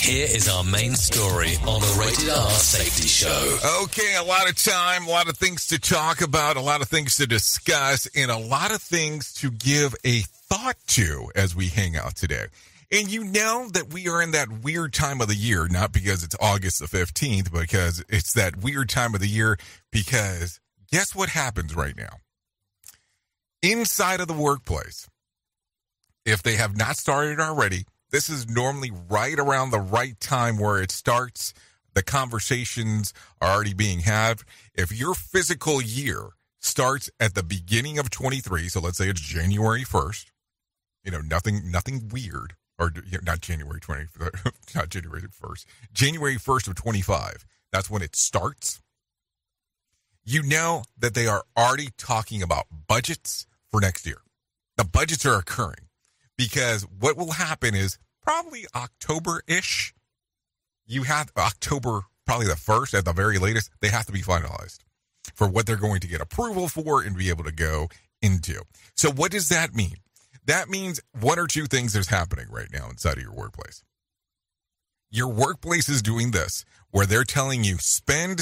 Here is our main story on the Rated R Safety Show. Okay, a lot of time, a lot of things to talk about, a lot of things to discuss, and a lot of things to give a thought to as we hang out today. And you know that we are in that weird time of the year, not because it's August the 15th, but because it's that weird time of the year because guess what happens right now? Inside of the workplace, if they have not started already, this is normally right around the right time where it starts. The conversations are already being had. If your physical year starts at the beginning of 23, so let's say it's January 1st, nothing weird, or not January 20, not January 1st, January 1st of 25, that's when it starts. You know that they are already talking about budgets for next year. The budgets are occurring. Because what will happen is probably October-ish. You have October, probably the 1st at the very latest. They have to be finalized for what they're going to get approval for and be able to go into. So what does that mean? That means one or two things is happening right now inside of your workplace. Your workplace is doing this, where they're telling you spend,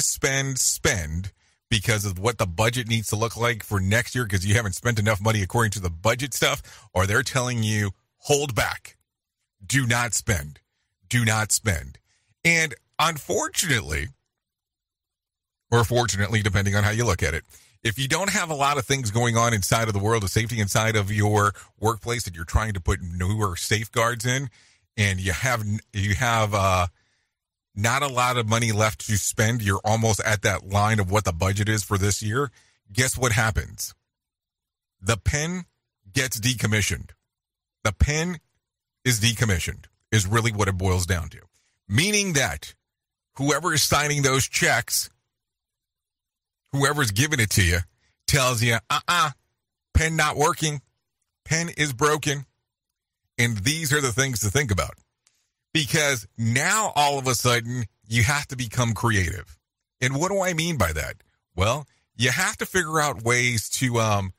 because of what the budget needs to look like for next year because you haven't spent enough money according to the budget stuff, or they're telling you hold back. Do not spend. Do not spend. And unfortunately, or fortunately, depending on how you look at it, if you don't have a lot of things going on inside of the world of safety, inside of your workplace that you're trying to put newer safeguards in, and you have not a lot of money left to spend, you're almost at that line of what the budget is for this year, guess what happens? The pen gets decommissioned. The pen is decommissioned, is really what it boils down to. Meaning that whoever is signing those checks, whoever's giving it to you, tells you, pen not working, pen is broken. And these are the things to think about. Because now, all of a sudden, you have to become creative. And what do I mean by that? Well, you have to figure out ways to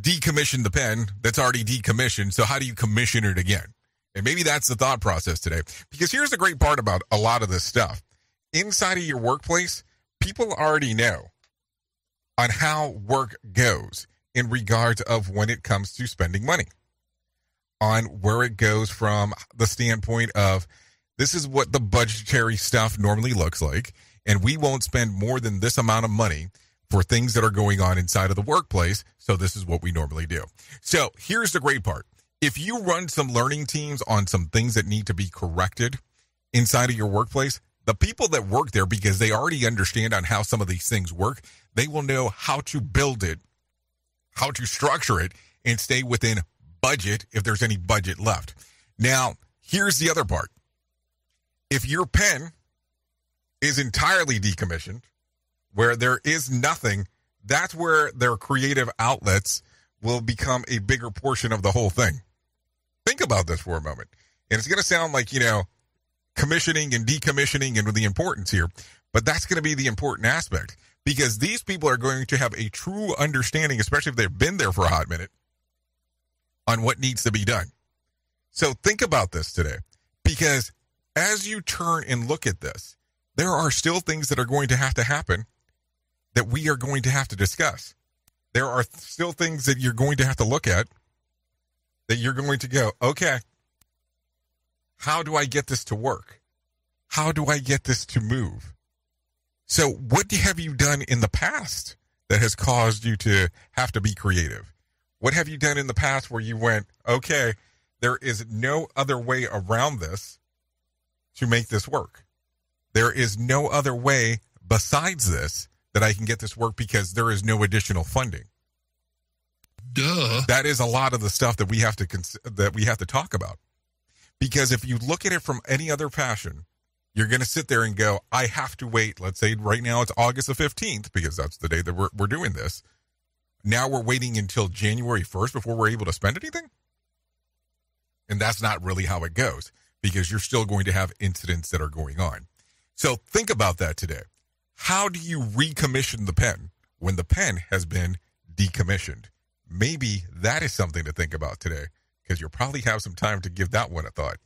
decommission the pen that's already decommissioned. So how do you commission it again? And maybe that's the thought process today. Because here's the great part about a lot of this stuff. Inside of your workplace, people already know on how work goes in regards of when it comes to spending money. On where it goes from the standpoint of this is what the budgetary stuff normally looks like, and we won't spend more than this amount of money for things that are going on inside of the workplace, so this is what we normally do. So here's the great part. If you run some learning teams on some things that need to be corrected inside of your workplace, the people that work there, because they already understand on how some of these things work, they will know how to build it, how to structure it, and stay within budget if there's any budget left. Now, here's the other part. If your pen is entirely decommissioned, where there is nothing, that's where their creative outlets will become a bigger portion of the whole thing. Think about this for a moment. And it's going to sound like, commissioning and decommissioning and the importance here, but that's going to be the important aspect because these people are going to have a true understanding, especially if they've been there for a hot minute, on what needs to be done. So think about this today, because as you turn and look at this, there are still things that are going to happen that we are going to have to discuss. There are still things that you're going to have to look at that you're going to go, okay, how do I get this to work? How do I get this to move? So what have you done in the past that has caused you to have to be creative? What have you done in the past where you went, okay, there is no other way around this to make this work? There is no other way besides this that I can get this work because there is no additional funding. Duh. That is a lot of the stuff that we have to talk about. Because if you look at it from any other fashion, you're going to sit there and go, I have to wait. Let's say right now it's August the 15th because that's the day that we're doing this. Now we're waiting until January 1st before we're able to spend anything? And that's not really how it goes because you're still going to have incidents that are going on. So think about that today. How do you recommission the pen when the pen has been decommissioned? Maybe that is something to think about today because you'll probably have some time to give that one a thought.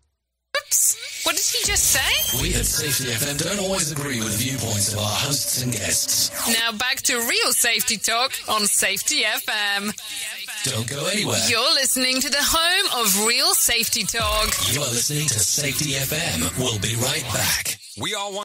Oops. What did he just say? We at Safety FM don't always agree with viewpoints of our hosts and guests. Now back to real safety talk on Safety FM. Don't go anywhere. You're listening to the home of real safety talk. You are listening to Safety FM. We'll be right back. We all want